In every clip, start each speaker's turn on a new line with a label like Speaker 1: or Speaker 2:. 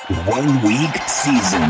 Speaker 1: 1 week season.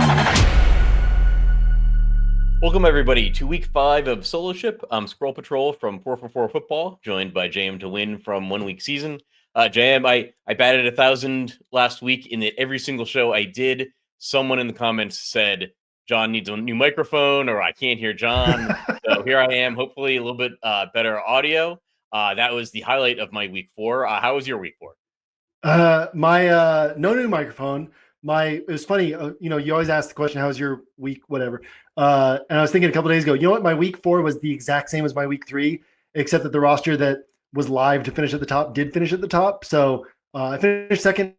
Speaker 2: Welcome, everybody, to week 5 of Solo Ship. I'm Scroll Patrol from 444 Football, joined by JM to win from 1 week season. JM, I batted 1,000 last week in that every single show I did. Someone in the comments said, John needs a new microphone, or I can't hear John. So here I am, hopefully a little bit better audio. That was the highlight of my week 4. How was your week 4?
Speaker 3: My no new microphone. It was funny. You always ask the question, "How's your week?" Whatever. And I was thinking a couple days ago. You know what? My week 4 was the exact same as my week 3, except that the roster that was live to finish at the top did finish at the top. So I finished second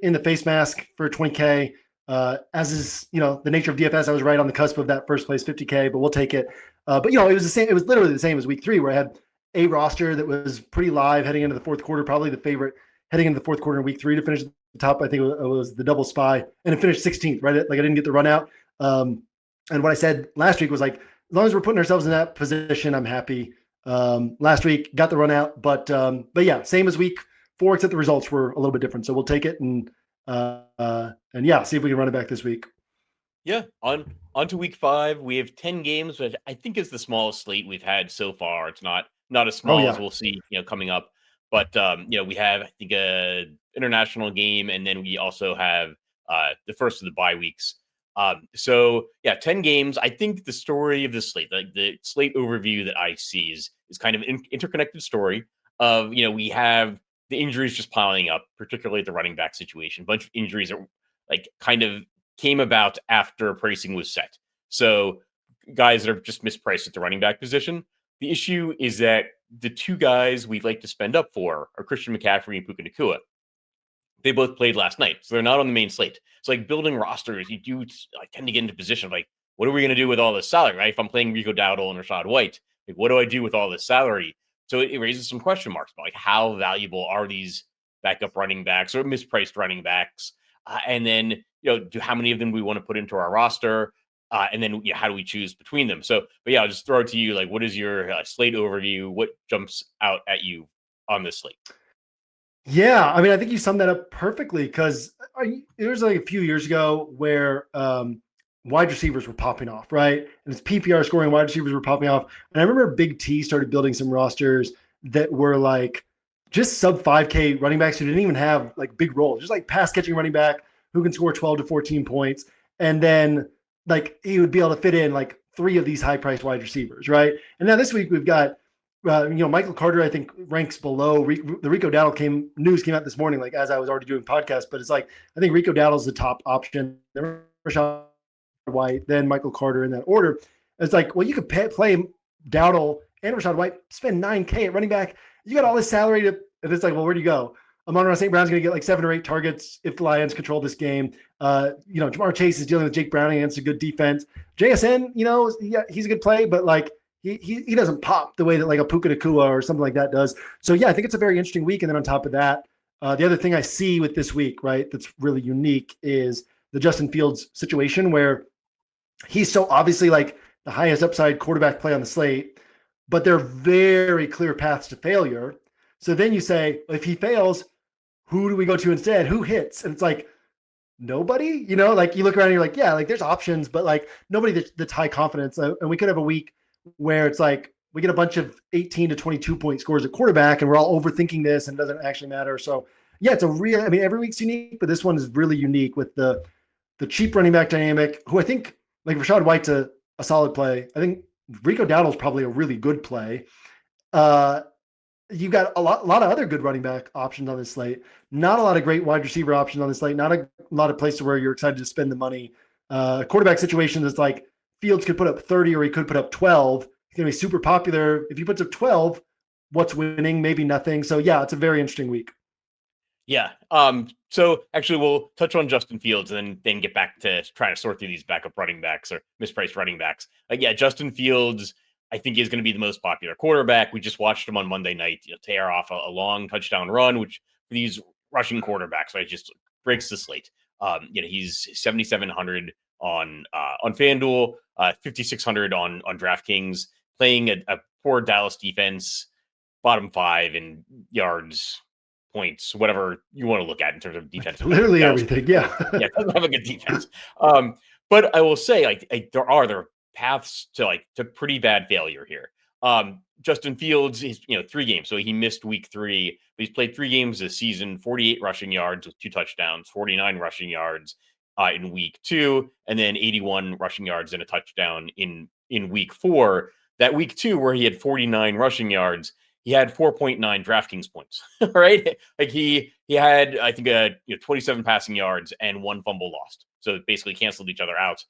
Speaker 3: in the face mask for 20K. As is the nature of DFS, I was right on the cusp of that first place 50K, but we'll take it. But it was the same. It was literally the same as week 3, where I had a roster that was pretty live heading into the fourth quarter, probably the favorite heading into the fourth quarter in week 3 to finish at the top. I think it was the double spy, and it finished 16th, right? Like I didn't get the run out. And what I said last week was like, as long as we're putting ourselves in that position, I'm happy. Last week got the run out, but yeah, same as week 4, except the results were a little bit different. So we'll take it and yeah, see if we can run it back this week.
Speaker 2: Yeah, on to week 5. We have 10 games, which I think is the smallest slate we've had so far. It's not as small as we'll see, coming up. But we have, I think, a international game, and then we also have the first of the bye weeks. So yeah, 10 games. I think the story of the slate, the slate overview that I see is kind of an interconnected story of, we have the injuries just piling up, particularly at the running back situation. A bunch of injuries are like kind of came about after pricing was set. So guys that are just mispriced at the running back position. The issue is that the two guys we'd like to spend up for are Christian McCaffrey and Puka Nacua. They both played last night, so they're not on the main slate. So like building rosters, you do tend to get into position of like, what are we going to do with all this salary, right? If I'm playing Rico Dowdle and Rashaad White, like what do I do with all this salary? So it raises some question marks about like how valuable are these backup running backs or mispriced running backs? And then, how many of them we want to put into our roster? And then how do we choose between them? So, but yeah, I'll just throw it to you. Like, what is your slate overview? What jumps out at you on this slate?
Speaker 3: Yeah, I mean, I think you summed that up perfectly because it was like a few years ago where wide receivers were popping off, right? And it's PPR scoring wide receivers were popping off. And I remember Big T started building some rosters that were like just sub 5K running backs who didn't even have like big roles, just like pass catching running back who can score 12 to 14 points. And then like he would be able to fit in like 3 of these high priced wide receivers, right? And now this week we've got Michael Carter, I think, ranks below the Rico Dowdle news came out this morning, like as I was already doing podcasts, but it's like, I think Rico Dowdle's the top option, then Rashaad White, then Michael Carter in that order. It's like, well, you could play Dowdle and Rashaad White, spend 9K at running back. You got all this salary and it's like, well, where do you go? Amon-Ra St. Brown's going to get like 7 or 8 targets if the Lions control this game. Jamar Chase is dealing with Jake Browning against a good defense. JSN, he's a good play, but like, he doesn't pop the way that like a Puka Nacua or something like that does. So yeah, I think it's a very interesting week. And then on top of that, the other thing I see with this week, right, that's really unique is the Justin Fields situation where he's so obviously like the highest upside quarterback play on the slate, but they're very clear paths to failure. So then you say, if he fails, who do we go to instead? Who hits? And it's like, nobody, like you look around and you're like, yeah, like there's options, but like nobody that's high confidence. And we could have a week where it's like we get a bunch of 18 to 22 point scores at quarterback and we're all overthinking this and it doesn't actually matter. So yeah, it's every week's unique, but this one is really unique with the cheap running back dynamic, who I think like Rashaad White's a solid play. I think Rico Dowdle's probably a really good play. You got a lot of other good running back options on this slate. Not a lot of great wide receiver options on this slate. Not a lot of places where you're excited to spend the money. Quarterback situation that's like Fields could put up 30 or he could put up 12. He's going to be super popular. If he puts up 12, what's winning? Maybe nothing. So yeah, it's a very interesting week.
Speaker 2: Yeah. So actually we'll touch on Justin Fields and then get back to trying to sort through these backup running backs or mispriced running backs. Yeah, Justin Fields, I think, is going to be the most popular quarterback. We just watched him on Monday night, tear off a long touchdown run, which for these rushing quarterbacks, right, just breaks the slate. He's 7,700 on FanDuel, 5,600 on DraftKings, playing a poor Dallas defense, bottom 5 in yards points, whatever you want to look at in terms of defensive.
Speaker 3: Literally everything. Yeah.
Speaker 2: Yeah, doesn't have a good defense. But I will say, there are paths to pretty bad failure here. Justin Fields, he's 3 games, so he missed week 3, but he's played 3 games this season, 48 rushing yards with 2 touchdowns, 49 rushing yards in week 2, and then 81 rushing yards and a touchdown in week 4. That week 2, where he had 49 rushing yards, he had 4.9 DraftKings points, right? Like he had, I think, 27 passing yards and 1 fumble lost. So it basically canceled each other out.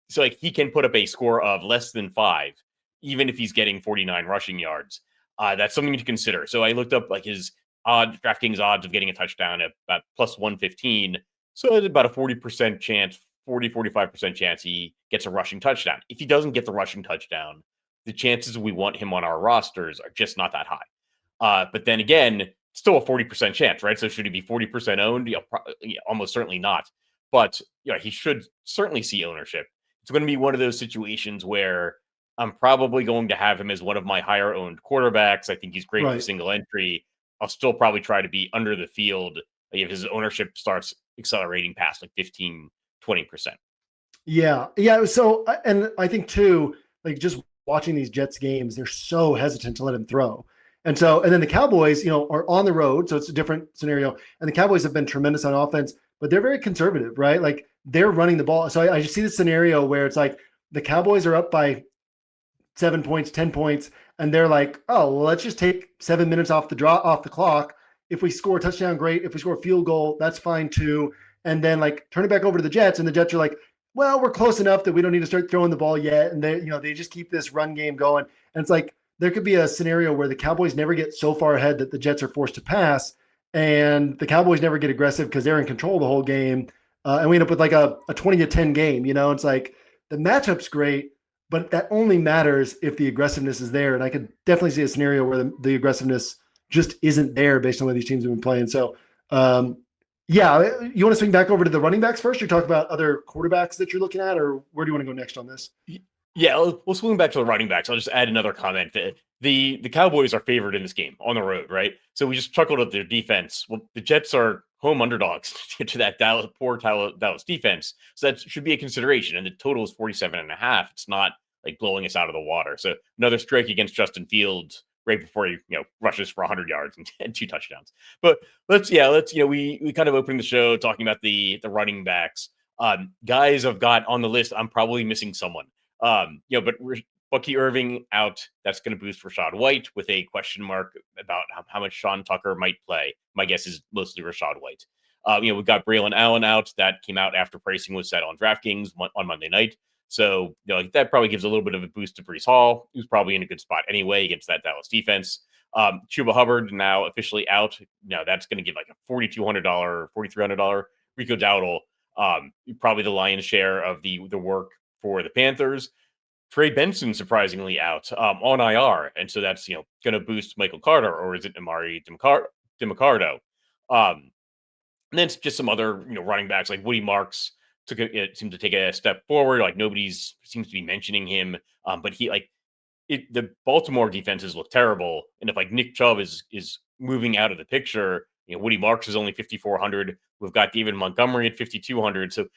Speaker 2: So like he can put up a score of less than 5, even if he's getting 49 rushing yards. That's something to consider. So I looked up like his DraftKings odds of getting a touchdown at about plus 115. So it's about a 40% chance, 45% chance he gets a rushing touchdown. If he doesn't get the rushing touchdown, the chances we want him on our rosters are just not that high. But then again, still a 40% chance, right? So should he be 40% owned? Almost certainly not. But he should certainly see ownership. It's going to be one of those situations where I'm probably going to have him as one of my higher owned quarterbacks. I think he's great for single entry. I'll still probably try to be under the field if his ownership starts accelerating past like 15, 20%. Yeah.
Speaker 3: So, and I think too, like just watching these Jets games, they're so hesitant to let him throw. And then the Cowboys, are on the road. So it's a different scenario. And the Cowboys have been tremendous on offense, but they're very conservative, right? Like they're running the ball. So I just see this scenario where it's like the Cowboys are up by 7 points, 10 points. And they're like, oh, well, let's just take 7 minutes off the clock. If we score a touchdown, great. If we score a field goal, that's fine too. And then like turn it back over to the Jets, and the Jets are like, well, we're close enough that we don't need to start throwing the ball yet. And they just keep this run game going. And it's like there could be a scenario where the Cowboys never get so far ahead that the Jets are forced to pass, and the Cowboys never get aggressive because they're in control the whole game. And we end up with like a 20-10 game. It's like the matchup's great, but that only matters if the aggressiveness is there. And I could definitely see a scenario where the aggressiveness just isn't there based on what these teams have been playing. So, you want to swing back over to the running backs first, or talk about other quarterbacks that you're looking at, or where do you want to go next on this?
Speaker 2: Yeah, we'll swing back to the running backs. I'll just add another comment that the Cowboys are favored in this game on the road, right? So we just chuckled at their defense. Well, the Jets are home underdogs to that poor Dallas defense. So that should be a consideration. And the total is 47.5. It's not like blowing us out of the water. So another strike against Justin Fields right before he rushes for 100 yards and 2 touchdowns. But let's we kind of opened the show talking about the running backs. Guys I've got on the list. I'm probably missing someone. But Bucky Irving out. That's going to boost Rashaad White with a question mark about how much Sean Tucker might play. My guess is mostly Rashaad White. We've got Braylon Allen out. That came out after pricing was set on DraftKings on Monday night. So, that probably gives a little bit of a boost to Breece Hall, who's probably in a good spot anyway against that Dallas defense. Chuba Hubbard now officially out. Now that's going to give like a $4,200, $4,300 Rico Dowdle, probably the lion's share of the work for the Panthers. Trey Benson surprisingly out on IR, and so that's going to boost Michael Carter, or is it Amari DiMarcardo? And then it's just some other running backs like Woody Marks seemed to take a step forward. Like nobody's seems to be mentioning him, but the Baltimore defenses look terrible, and if like Nick Chubb is moving out of the picture, Woody Marks is only 5,400. We've got David Montgomery at 5,200. So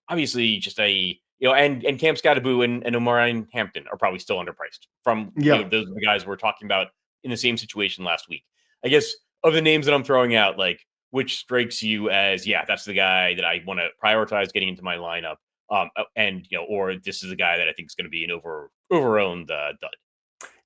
Speaker 2: obviously just and Cam Scatterbo and Omarion Hampton are probably still underpriced from those are the guys we're talking about in the same situation last week. I guess of the names that I'm throwing out, like which strikes you as, that's the guy that I want to prioritize getting into my lineup. Or this is a guy that I think is going to be an over-owned dud.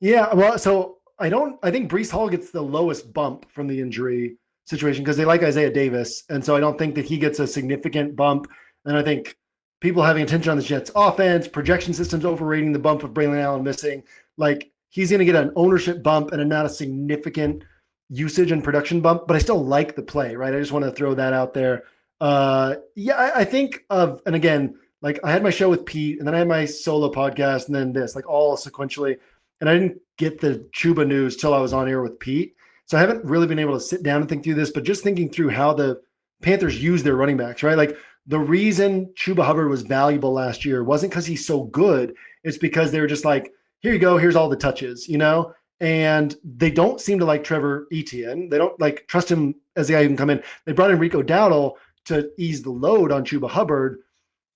Speaker 3: Yeah. Well, so I think Breece Hall gets the lowest bump from the injury situation because they like Isaiah Davis. And so I don't think that he gets a significant bump. And I think people having attention on the Jets offense, projection systems overrating the bump of Braylon Allen missing, like he's going to get an ownership bump and not a significant usage and production bump, but I still like the play, right? I just want to throw that out there. I think and again, like I had my show with Pete and then I had my solo podcast and then this, like all sequentially. And I didn't get the Chuba news till I was on air with Pete. So I haven't really been able to sit down and think through this, but just thinking through how the Panthers use their running backs, right? Like the reason Chuba Hubbard was valuable last year wasn't because he's so good. It's because they were just like, here you go, here's all the touches, and they don't seem to like Trevor Etienne. They don't like trust him as the guy who can come in. They brought in Rico Dowdle to ease the load on Chuba Hubbard.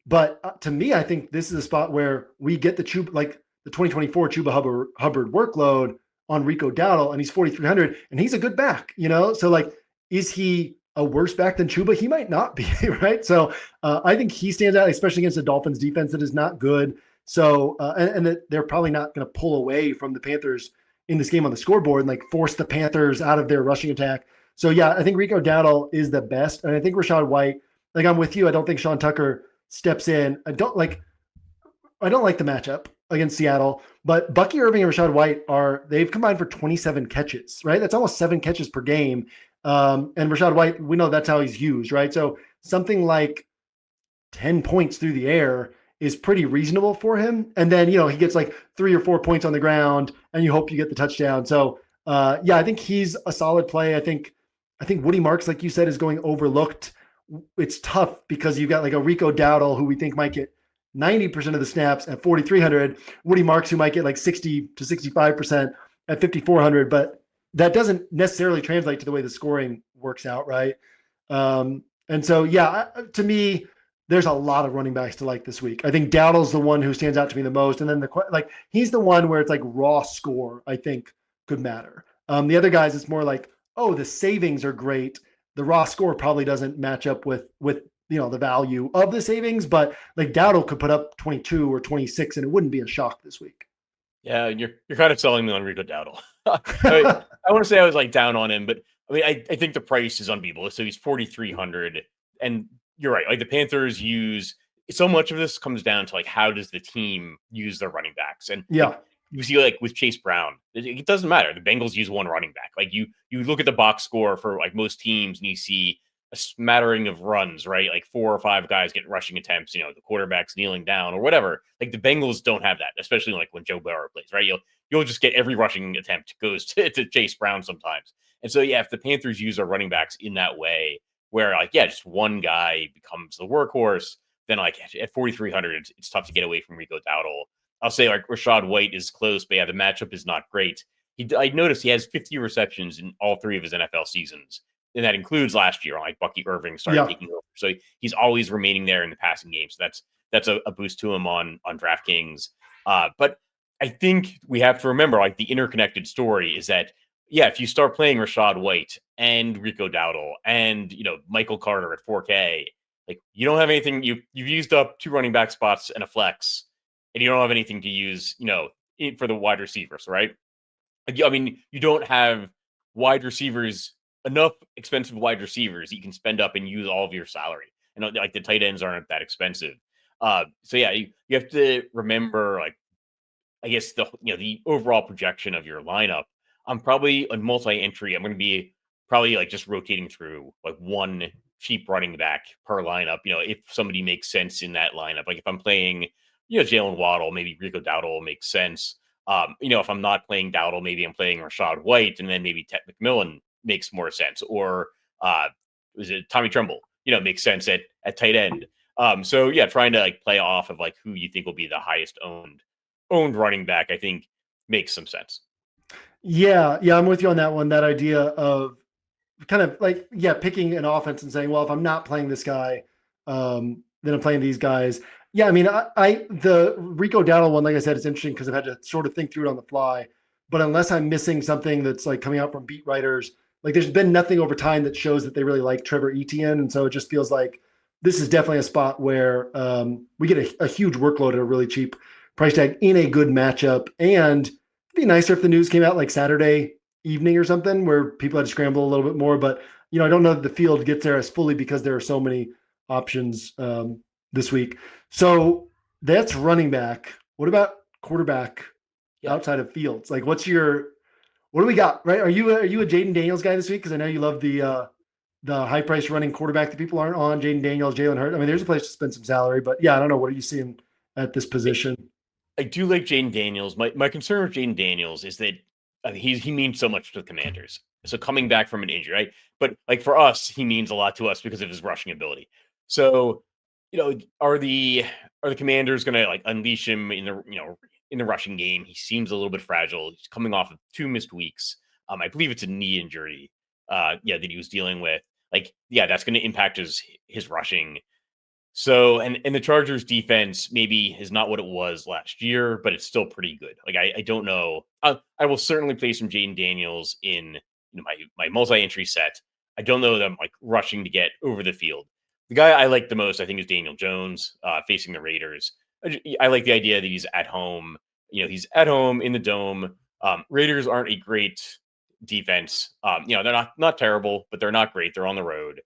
Speaker 3: But to me, I think this is a spot where we get the 2024 Chuba Hubbard workload on Rico Dowdle, and he's 4,300, and he's a good back, So like, is he a worse back than Chuba? He might not be, right? So I think he stands out, especially against the Dolphins defense that is not good. So and that they're probably not going to pull away from the Panthers in this game on the scoreboard and like force the Panthers out of their rushing attack. So yeah, I think Rico Dowdle is the best, and I think Rashaad White. Like, I'm with you. I don't think Sean Tucker steps in. I don't like the matchup against Seattle, but Bucky Irving and Rashaad White they've combined for 27 catches, right? That's almost 7 catches per game. And Rashaad White, we know that's how he's used, right? So something like 10 points through the air is pretty reasonable for him. And then, he gets like 3 or 4 points on the ground and you hope you get the touchdown. So yeah, I think he's a solid play. I think Woody Marks, like you said, is going overlooked. It's tough because you've got like a Rico Dowdle who we think might get 90% of the snaps at 4,300, Woody Marks who might get like 60 to 65% at 5,400, but that doesn't necessarily translate to the way the scoring works out, right? And so, yeah, to me, there's a lot of running backs to like this week. I think Dowdle's the one who stands out to me the most, and then he's the one where it's like raw score, I think, could matter. The other guys, it's more like, oh, the savings are great. The raw score probably doesn't match up with the value of the savings, but like Dowdle could put up 22 or 26 and it wouldn't be a shock this week.
Speaker 2: Yeah, you're kind of selling me on Rico Dowdle. I want to say I was like down on him, but I mean, I think the price is unbeatable. So he's 4,300, and you're right. Like, the Panthers use so much of this comes down to like, how does the team use their running backs? And
Speaker 3: yeah,
Speaker 2: like, you see, like with Chase Brown, it doesn't matter. The Bengals use one running back. Like, you look at the box score for like most teams, and you see a smattering of runs, right? Like 4 or 5 guys get rushing attempts, the quarterback's kneeling down or whatever. Like, the Bengals don't have that, especially like when Joe Burrow plays, right? You'll just get every rushing attempt goes to Chase Brown sometimes. And so, yeah, if the Panthers use their running backs in that way, where like, yeah, just one guy becomes the workhorse, then like at 4,300, it's tough to get away from Rico Dowdle. I'll say like Rashaad White is close, but yeah, the matchup is not great. I noticed he has 50 receptions in all 3 of his NFL seasons, and that includes last year. Like, Bucky Irving started taking over, so he's always remaining there in the passing game. So that's a boost to him on DraftKings. But I think we have to remember, like, the interconnected story is that, yeah, if you start playing Rashaad White and Rico Dowdle and Michael Carter at 4K, like, you don't have anything. You've used up 2 running back spots and a flex, and you don't have anything to use, for the wide receivers, right? I mean, you don't have wide receivers, enough expensive wide receivers that you can spend up and use all of your salary. And like, the tight ends aren't that expensive. So yeah, you have to remember, like, I guess the overall projection of your lineup. I'm probably on multi-entry. I'm going to be probably like just rotating through like one cheap running back per lineup. If somebody makes sense in that lineup, like if I'm playing, Jalen Waddle, maybe Rico Dowdle makes sense. If I'm not playing Dowdle, maybe I'm playing Rashaad White, and then maybe Ted McMillan makes more sense, or was it Tommy Tremble? Makes sense at tight end. So yeah, trying to like play off of like who you think will be the highest owned running back, I think makes some sense.
Speaker 3: Yeah, I'm with you on that one. That idea of kind of like, yeah, picking an offense and saying, well, if I'm not playing this guy, then I'm playing these guys. Yeah, I mean, the Rico Dowdle one, like I said, is interesting because I've had to sort of think through it on the fly. But unless I'm missing something that's like coming out from beat writers, like there's been nothing over time that shows that they really like Trevor Etienne, and so it just feels like this is definitely a spot where we get a huge workload at a really cheap price tag in a good matchup. And it'd be nicer if the news came out like Saturday evening or something where people had to scramble a little bit more. But I don't know that the field gets there as fully because there are so many options this week. So that's running back. What about quarterback outside of Fields? Like, what do we got? Right? Are you a Jaden Daniels guy this week? Because I know you love the high price running quarterback that people aren't on. Jaden Daniels, Jalen Hurts. I mean, there's a place to spend some salary, but yeah, I don't know. What are you seeing at this position?
Speaker 2: I do like Jaden Daniels. My concern with Jaden Daniels is that he means so much to the Commanders. So coming back from an injury, right? But like for us, he means a lot to us because of his rushing ability. So, are the Commanders going to like unleash him in the in the rushing game. He seems a little bit fragile. He's coming off of 2 missed weeks. I believe it's a knee injury. That he was dealing with. That's going to impact his rushing. So, and the Chargers defense maybe is not what it was last year, but it's still pretty good. I don't know. I will certainly play some Jaden Daniels in my multi-entry set. I don't know that I'm rushing to get over the field. The guy I like the most, I think, is Daniel Jones facing the Raiders. I like the idea that he's at home. He's at home in the dome. Raiders aren't a great defense. They're not terrible, but they're not great. They're on the road.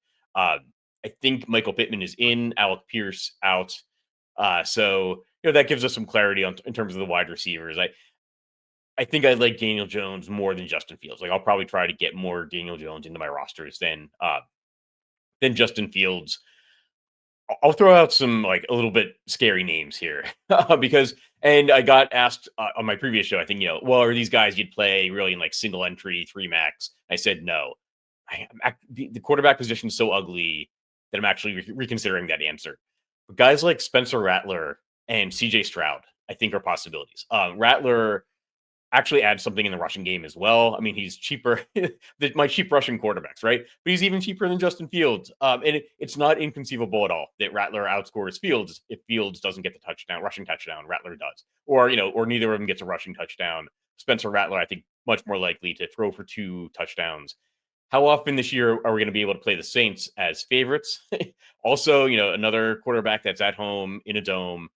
Speaker 2: I think Michael Pittman is in, Alec Pierce out. So that gives us some clarity in terms of the wide receivers. I think I like Daniel Jones more than Justin Fields. I'll probably try to get more Daniel Jones into my rosters than Justin Fields. I'll throw out some a little bit scary names here and I got asked on my previous show, I think, are these guys you'd play really in single entry 3 max? I said no. The quarterback position is so ugly that I'm actually reconsidering that answer. But guys like Spencer Rattler and CJ Stroud, I think, are possibilities. Rattler actually adds something in the rushing game as well. I mean, he's cheaper than my cheap rushing quarterbacks, right? But he's even cheaper than Justin Fields. And it's not inconceivable at all that Rattler outscores Fields if Fields doesn't get the rushing touchdown, Rattler does. Or neither of them gets a rushing touchdown. Spencer Rattler, I think, much more likely to throw for 2 touchdowns. How often this year are we going to be able to play the Saints as favorites? Also, another quarterback that's at home in a dome,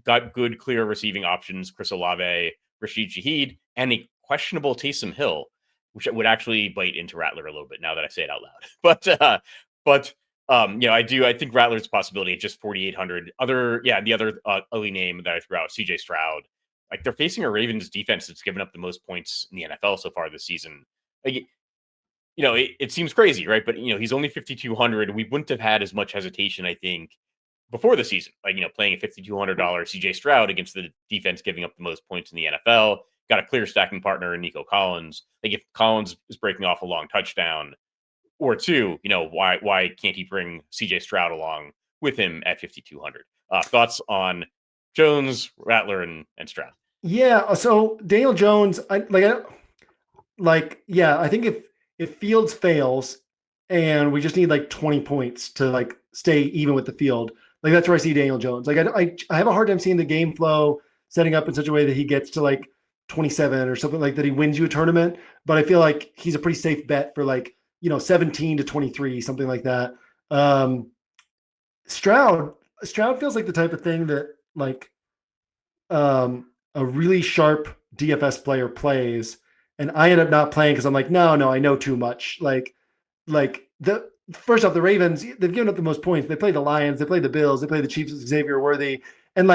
Speaker 2: got good, clear receiving options, Chris Olave, Rashid Shaheed, and a questionable Taysom Hill, which would actually bite into Rattler a little bit now that I say it out loud. I think Rattler's a possibility at just 4,800. The other ugly name that I threw out, CJ Stroud. They're facing a Ravens defense that's given up the most points in the NFL so far this season. It seems crazy, right? But, he's only 5,200. We wouldn't have had as much hesitation, I think, before the season. Playing a $5,200 CJ Stroud against the defense giving up the most points in the NFL. Got a clear stacking partner in Nico Collins. If Collins is breaking off a long touchdown or 2, why can't he bring CJ Stroud along with him at 5,200? Thoughts on Jones, Rattler, and Stroud?
Speaker 3: Yeah, so Daniel Jones, I think if Fields fails and we just need 20 points to stay even with the field, that's where I see Daniel Jones. I have a hard time seeing the game flow setting up in such a way that he gets to 27 or something that he wins you a tournament. But I feel like he's a pretty safe bet for 17 to 23, something like that. Stroud feels like the type of thing that a really sharp DFS player plays. And I end up not playing because I'm no, I know too much. First off, the Ravens, they've given up the most points. They play the Lions, they play the Bills, they play the Chiefs with Xavier Worthy. And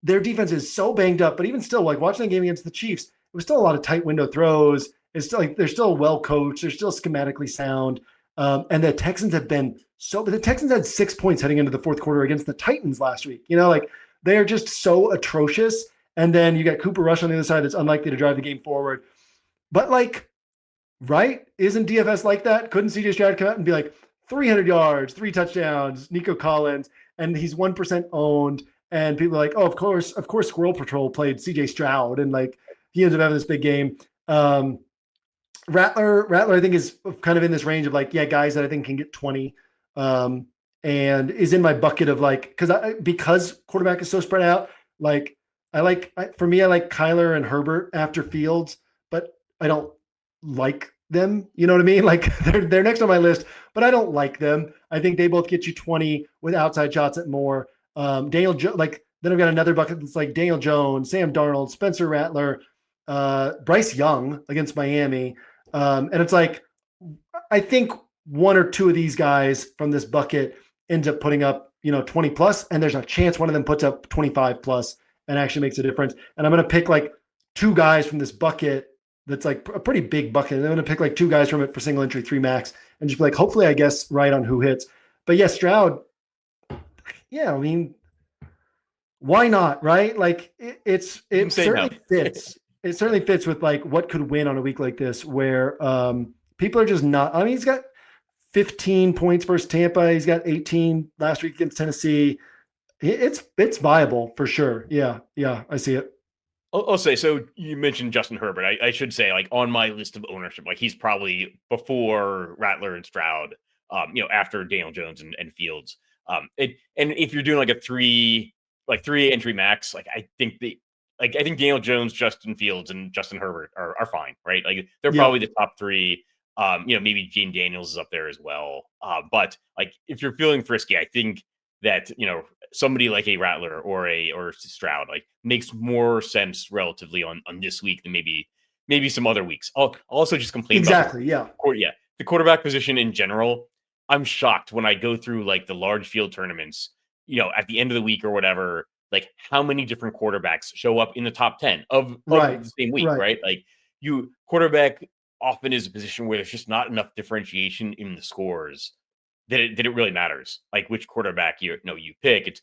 Speaker 3: their defense is so banged up, but even still, watching the game against the Chiefs, it was still a lot of tight window throws. It's still they're still well coached, they're still schematically sound. And the Texans have been but the Texans had 6 points heading into the fourth quarter against the Titans last week. They are just so atrocious. And then you got Cooper Rush on the other side that's unlikely to drive the game forward. But right? Isn't DFS like that? Couldn't CJ Stroud come out and be 300 yards, 3 touchdowns, Nico Collins, and he's 1% owned, and people are of course Squirrel Patrol played CJ Stroud, and he ends up having this big game. Rattler I think is kind of in this range of guys that I think can get 20, and is in my bucket of because quarterback is so spread out. I like Kyler and Herbert after Fields, but I don't like them. You know what I mean? They're next on my list, but I don't like them. I think they both get you 20 with outside shots at more. Then I've got another bucket that's Daniel Jones, Sam Darnold, Spencer Rattler, Bryce Young against Miami. And it's I think 1 or 2 of these guys from this bucket ends up putting up, 20 plus, and there's a chance one of them puts up 25 plus and actually makes a difference. And I'm going to pick 2 guys from this bucket that's a pretty big bucket. And I'm going to pick 2 guys from it for single entry 3 max and just be hopefully I guess right on who hits. But yeah, Stroud, yeah, I mean, why not, right? It certainly fits. It certainly fits with what could win on a week like this where people are just not. I mean, he's got 15 points versus Tampa. He's got 18 last week against Tennessee. It's viable for sure. Yeah, I see it.
Speaker 2: I'll say, so you mentioned Justin Herbert. I should say, like, on my list of ownership, like, he's probably before Rattler and Stroud, after Daniel Jones and Fields. And if you're doing like a three entry max, I think Daniel Jones, Justin Fields, and Justin Herbert are fine, right? Like, they're probably the top three. Maybe Gene Daniels is up there as well. But like, if you're feeling frisky, I think that, somebody like a Rattler or Stroud like makes more sense relatively on this week than maybe some other weeks. I'll also just complain about the quarterback position in general. I'm shocked when I go through like the large field tournaments, at the end of the week or whatever, like how many different quarterbacks show up in the top 10 of the same week, right? Like, quarterback often is a position where there's just not enough differentiation in the scores that it really matters, like which quarterback you pick.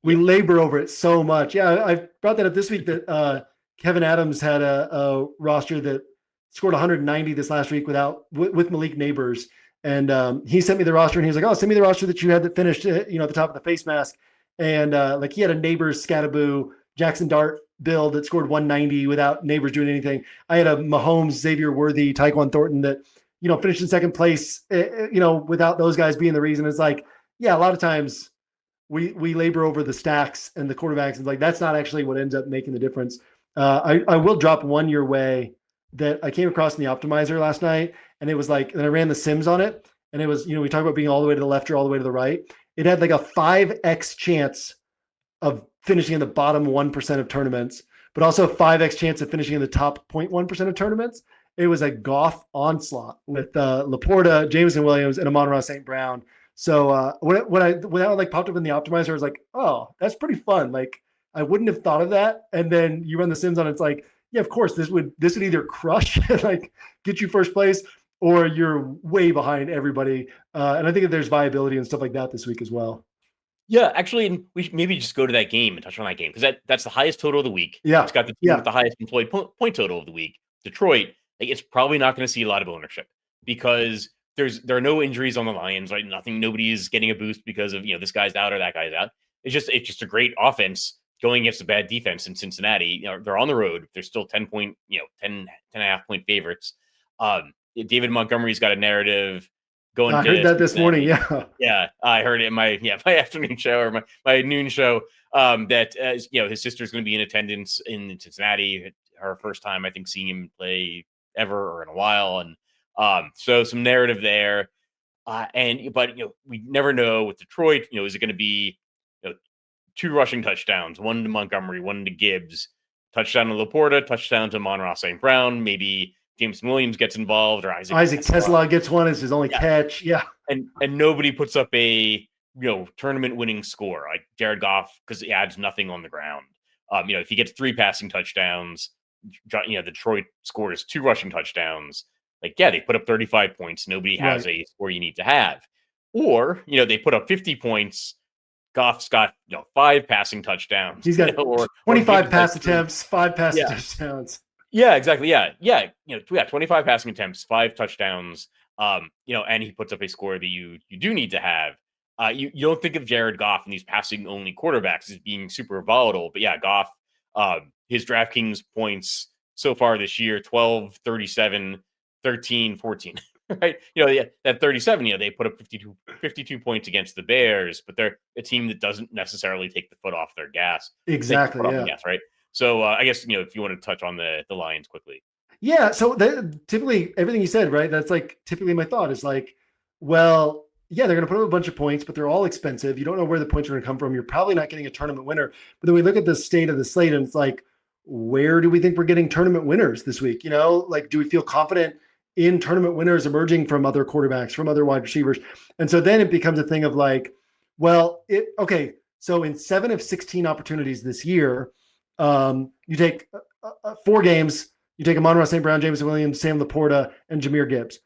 Speaker 3: We labor over it so much. Yeah, I brought that up this week that Kevin Adams had a roster that scored 190 this last week with Malik Neighbors, and he sent me the roster, and he was like, "Oh, send me the roster that you had that finished, at the top of the face mask." And like, he had a Neighbors, Scattaboo, Jackson Dart build that scored 190 without Neighbors doing anything. I had a Mahomes, Xavier Worthy, Tyquan Thornton that finished in second place, without those guys being the reason. It's like, yeah, a lot of times we labor over the stacks and the quarterbacks, and like, that's not actually what ends up making the difference. I will drop one your way that I came across in the optimizer last night, and it was like, and I ran the sims on it, and it was, we talk about being all the way to the left or all the way to the right. It had like a 5x chance of finishing in the bottom 1% of tournaments, but also a 5x chance of finishing in the top 0.1% of tournaments. It was a Goff onslaught with Laporta, Jameson Williams, and Amon-Ra St. Brown. So when that like popped up in the optimizer, I was like, oh, that's pretty fun. Like, I wouldn't have thought of that. And then you run the sims on it, it's like, yeah, of course, this would either crush and like get you first place, or you're way behind everybody. And I think that there's viability and stuff like that this week as well.
Speaker 2: Yeah, actually, we should maybe just go to that game and touch on that game, because that's the highest total of the week.
Speaker 3: Yeah,
Speaker 2: it's got the team with the highest employed point total of the week. Detroit, like, it's probably not going to see a lot of ownership because there are no injuries on the Lions, right? Nobody is getting a boost because of this guy's out or that guy's out. It's just a great offense going against a bad defense in Cincinnati. They're on the road. They're still 10 and a half point favorites. David Montgomery's got a narrative going.
Speaker 3: I heard that this morning.
Speaker 2: Yeah, I heard it in my afternoon show or my noon show. That his sister's going to be in attendance in Cincinnati. Her first time, I think, seeing him play ever or in a while, and so some narrative there. But we never know with Detroit. Is it going to be 2 rushing touchdowns, 1 to Montgomery, 1 to Gibbs, touchdown to Laporta, touchdown to Amon-Ra St. Brown, maybe James Williams gets involved, or Isaac
Speaker 3: Tesla gets one as his only catch. Yeah.
Speaker 2: And nobody puts up a tournament winning score like Jared Goff, because he adds nothing on the ground. If he gets 3 passing touchdowns, Detroit scores 2 rushing touchdowns. Like, yeah, they put up 35 points. Nobody has a score you need to have. Or, they put up 50 points. Goff's got 5 passing touchdowns.
Speaker 3: He's got 25 pass attempts, 5 passing touchdowns.
Speaker 2: Yeah, exactly. Yeah. 25 passing attempts, 5 touchdowns. And he puts up a score that you do need to have. You don't think of Jared Goff and these passing only quarterbacks as being super volatile, but yeah, Goff, his DraftKings points so far this year, 12, 37, 13, 14. Right? That 37, they put up 52 points against the Bears, but they're a team that doesn't necessarily take the foot off their gas.
Speaker 3: Exactly.
Speaker 2: Yeah. Gas, right. So I guess, if you want to touch on the Lions quickly.
Speaker 3: Yeah. So typically everything you said, right? That's like typically my thought is like, well, yeah, they're going to put up a bunch of points, but they're all expensive. You don't know where the points are going to come from. You're probably not getting a tournament winner. But then we look at the state of the slate, and it's like, where do we think we're getting tournament winners this week? Like, do we feel confident in tournament winners emerging from other quarterbacks, from other wide receivers? And so then it becomes a thing of like, well, so in 7 of 16 opportunities this year, you take 4 games, you take Amon-Ra St. Brown, Jameson Williams, Sam Laporta, and Jahmyr Gibbs.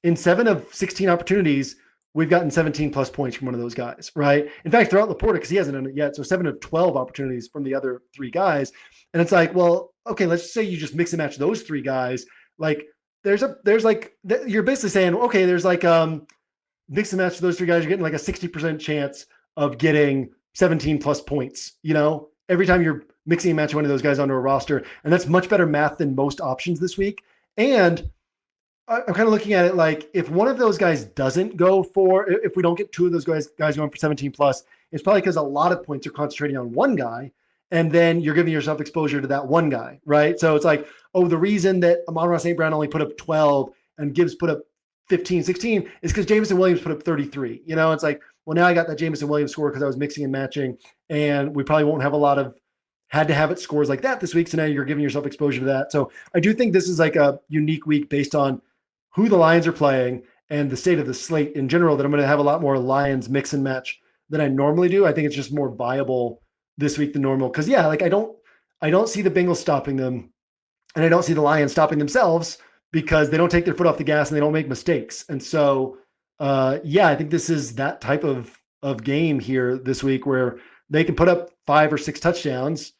Speaker 3: In 7 of 16 opportunities, we've gotten 17 plus points from one of those guys, right? In fact, throughout Laporta, because he hasn't done it yet, so 7 of 12 opportunities from the other 3 guys. And it's like, well, okay, let's say you just mix and match those 3 guys. Like, there's like, you're basically saying, okay, there's like mix and match those 3 guys, you're getting like a 60% chance of getting 17 plus points. Every time you're mixing and matching one of those guys onto a roster. And that's much better math than most options this week. And I'm kind of looking at it like if one of those guys doesn't go for, if we don't get two of those guys going for 17 plus, it's probably because a lot of points are concentrating on one guy. And then you're giving yourself exposure to that one guy, right? So it's like, oh, the reason that Amon-Ra St. Brown only put up 12 and Gibbs put up 15, 16 is because Jameson Williams put up 33. It's like, well, now I got that Jameson Williams score because I was mixing and matching, and we probably won't have a lot of had to have it scores like that this week. So now you're giving yourself exposure to that. So I do think this is like a unique week based on who the Lions are playing and the state of the slate in general, that I'm going to have a lot more Lions mix and match than I normally do. I think it's just more viable this week than normal. Cause yeah, like I don't see the Bengals stopping them, and I don't see the Lions stopping themselves because they don't take their foot off the gas and they don't make mistakes. And so, I think this is that type of game here this week where they can put up 5 or 6 touchdowns,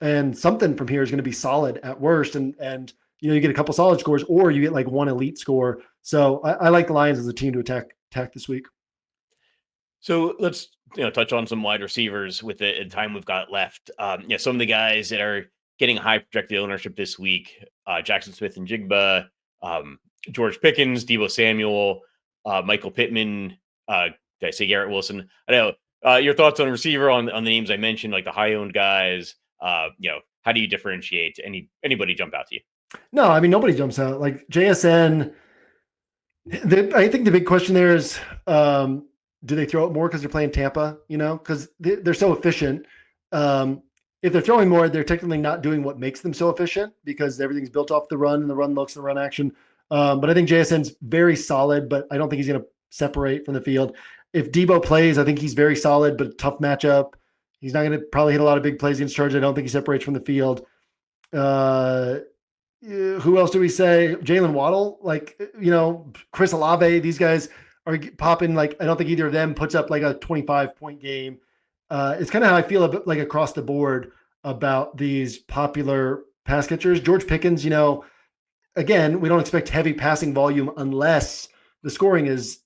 Speaker 3: and something from here is going to be solid at worst. And you get a couple solid scores, or you get like one elite score. So I like the Lions as a team to attack this week.
Speaker 2: So let's touch on some wide receivers with the time we've got left. Some of the guys that are getting high projected ownership this week: Jackson Smith and Jigba, George Pickens, Deebo Samuel, Michael Pittman. Did I say Garrett Wilson? I know. Your thoughts on receiver on the names I mentioned, like the high owned guys. How do you differentiate? Anybody jump out to you?
Speaker 3: No, I mean nobody jumps out. Like JSN. I think the big question there is, do they throw it more because they're playing Tampa? Because they're so efficient. If they're throwing more, they're technically not doing what makes them so efficient because everything's built off the run and the run looks, the run action. But I think JSN's very solid, but I don't think he's going to separate from the field. If Deebo plays, I think he's very solid, but a tough matchup. He's not going to probably hit a lot of big plays against Chargers. I don't think he separates from the field. Who else do we say? Jalen Waddle, Chris Olave. These guys are popping. Like, I don't think either of them puts up like a 25-point game. It's kind of how I feel a bit like across the board about these popular pass catchers. George Pickens, again, we don't expect heavy passing volume unless the scoring is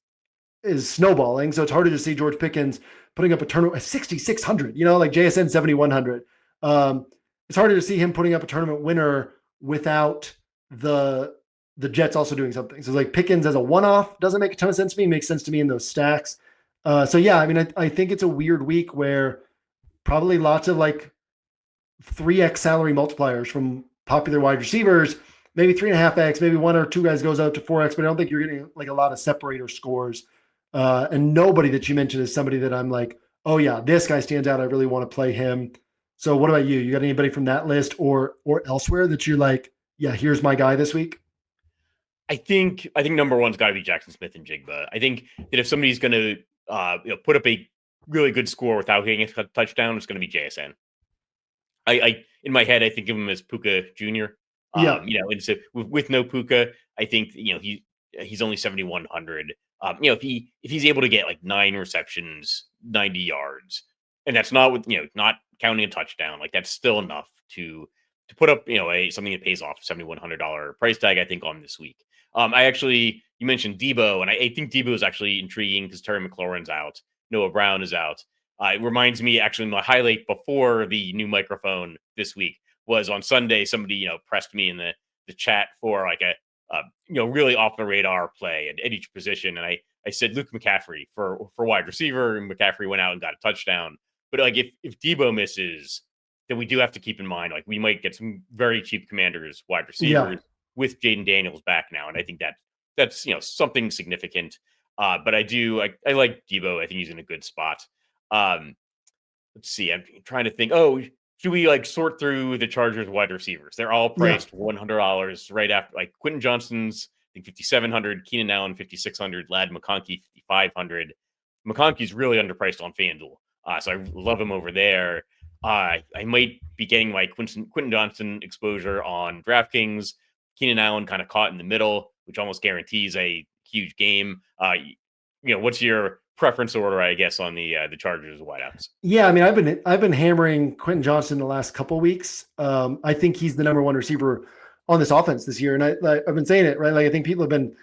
Speaker 3: snowballing. So it's harder to see George Pickens putting up a tournament at 6,600, like JSN 7,100. It's harder to see him putting up a tournament winner without the Jets also doing something. So like Pickens as a one-off doesn't make a ton of sense to me. It makes sense to me in those stacks. I think it's a weird week where probably lots of like 3x salary multipliers from popular wide receivers, maybe 3.5x, maybe one or two guys goes out to 4x, but I don't think you're getting like a lot of separator scores. And nobody that you mentioned is somebody that I'm like, oh yeah, this guy stands out. I really want to play him. So what about you? You got anybody from that list or elsewhere that you're like, yeah, here's my guy this week?
Speaker 2: I think number one's got to be Jackson Smith and Jigba. I think that if somebody's going to put up a really good score without hitting a touchdown, it's going to be JSN. I in my head, I think of him as Puka Jr. And so with no Puka, I think he's only 7,100. If he's able to get like 9 receptions, 90 yards, and that's not with not counting a touchdown, like that's still enough to put up something that pays off $7,100 price tag. I think on this week. You mentioned Deebo, and I think Deebo is actually intriguing because Terry McLaurin's out, Noah Brown is out. It reminds me, actually, my highlight before the new microphone this week was on Sunday. Somebody pressed me in the chat for like a really off the radar play at each position, and I said Luke McCaffrey for wide receiver, and McCaffrey went out and got a touchdown. But like if Deebo misses, then we do have to keep in mind like we might get some very cheap Commanders wide receivers with Jaden Daniels back now, and I think that's something significant. But I like Deebo. I think he's in a good spot. Let's see. I'm trying to think. Oh, should we like sort through the Chargers wide receivers? They're all priced $100 right after. Like Quentin Johnston's I think 5,700, Keenan Allen 5,600, Ladd McConkey 5,500. McConkey's really underpriced on FanDuel, so I love him over there. I might be getting my Quentin Johnston exposure on DraftKings. Keenan Allen kind of caught in the middle, which almost guarantees a huge game. What's your preference order, I guess, on the Chargers wideouts? Yeah,
Speaker 3: I mean, I've been hammering Quentin Johnston the last couple of weeks. I think he's the number one receiver on this offense this year, and I've been saying it right. Like I think people have been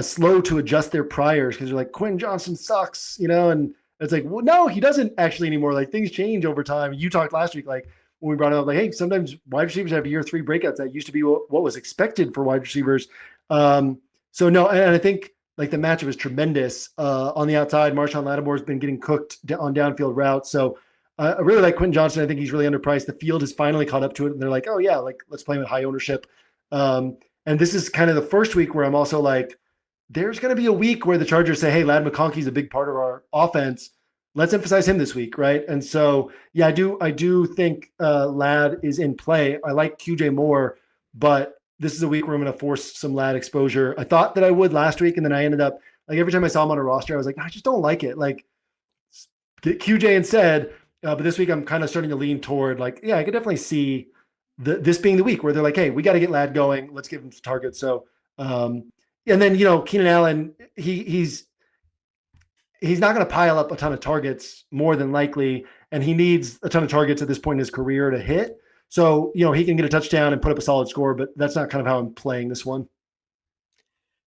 Speaker 3: slow to adjust their priors because they're like Quentin Johnston sucks, and it's like, well, no, he doesn't actually anymore. Like things change over time. You talked last week, like when we brought it up, like, hey, sometimes wide receivers have year 3 breakouts. That used to be what was expected for wide receivers. So no, and I think like the matchup is tremendous. On the outside, Marshawn Lattimore's been getting cooked on downfield routes. So I really like Quentin Johnson. I think he's really underpriced. The field has finally caught up to it, and they're like, oh yeah, like let's play him at high ownership. And this is kind of the first week where I'm also like, there's going to be a week where the Chargers say, hey, Ladd McConkey's a big part of our offense. Let's emphasize him this week, right? And so, yeah, I do think Ladd is in play. I like QJ more, but this is a week where I'm going to force some Ladd exposure. I thought that I would last week, and then I ended up, like, every time I saw him on a roster, I was like, I just don't like it. Like, get QJ instead. But this week I'm kind of starting to lean toward, like, yeah, I could definitely see this being the week where they're like, hey, we got to get Ladd going. Let's give him some targets. So, and then, Keenan Allen, he's not going to pile up a ton of targets more than likely, and he needs a ton of targets at this point in his career to hit. So, he can get a touchdown and put up a solid score, but that's not kind of how I'm playing this one.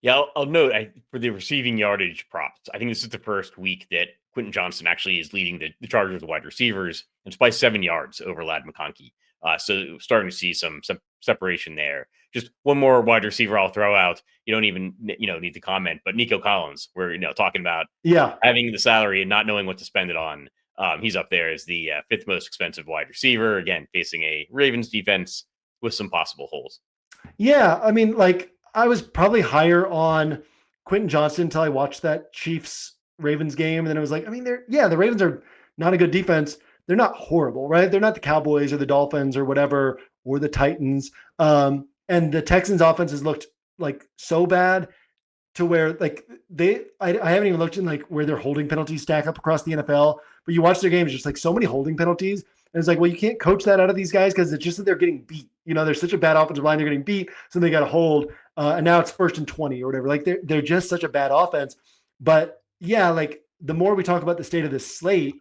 Speaker 2: Yeah, I'll note for the receiving yardage props, I think this is the first week that Quentin Johnson actually is leading the Chargers wide receivers, and it's by 7 yards over Ladd McConkey. So starting to see some separation there. Just one more wide receiver I'll throw out. You don't even need to comment, but Nico Collins, we're talking about having the salary and not knowing what to spend it on. He's up there as the 5th most expensive wide receiver, again facing a Ravens defense with some possible holes.
Speaker 3: Yeah, I mean, like, I was probably higher on Quentin Johnson until I watched that Chiefs-Ravens game, and then I was like, I mean, the Ravens are not a good defense. They're not horrible, right? They're not the Cowboys or the Dolphins or whatever, or the Titans. And the Texans' offense has looked like so bad to where, like, I haven't even looked in like where their holding penalties stack up across the NFL, but you watch their games, just like so many holding penalties. And it's like, well, you can't coach that out of these guys because it's just that they're getting beat. They're such a bad offensive line, they're getting beat, so they got to hold. And now it's 1st and 20 or whatever. Like, they're just such a bad offense. But yeah, like, the more we talk about the state of this slate,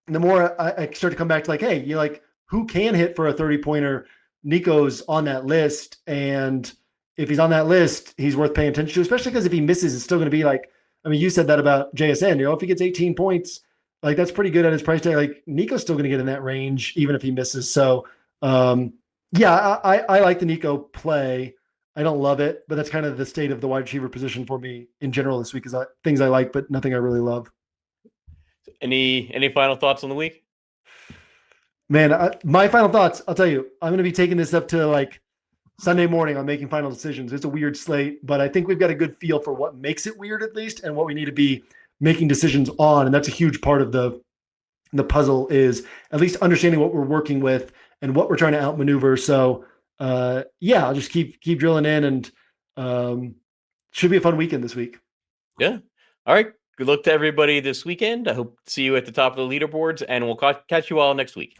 Speaker 3: the more I start to come back to, like, hey, like, who can hit for a 30-pointer? Nico's on that list, and if he's on that list, he's worth paying attention to, especially because if he misses, it's still going to be like, I mean, you said that about JSN. If he gets 18 points, like, that's pretty good at his price tag. Like, Nico's still going to get in that range, even if he misses. So, yeah, I like the Nico play. I don't love it, but that's kind of the state of the wide receiver position for me in general this week. Is things I like, but nothing I really love.
Speaker 2: Any final thoughts on the week?
Speaker 3: Man, my final thoughts, I'll tell you, I'm going to be taking this up to like Sunday morning on making final decisions. It's a weird slate, but I think we've got a good feel for what makes it weird, at least, and what we need to be making decisions on. And that's a huge part of the puzzle, is at least understanding what we're working with and what we're trying to outmaneuver. So yeah, I'll just keep drilling in, and should be a fun weekend this week.
Speaker 2: Yeah. All right. Good luck to everybody this weekend. I hope to see you at the top of the leaderboards, and we'll catch you all next week.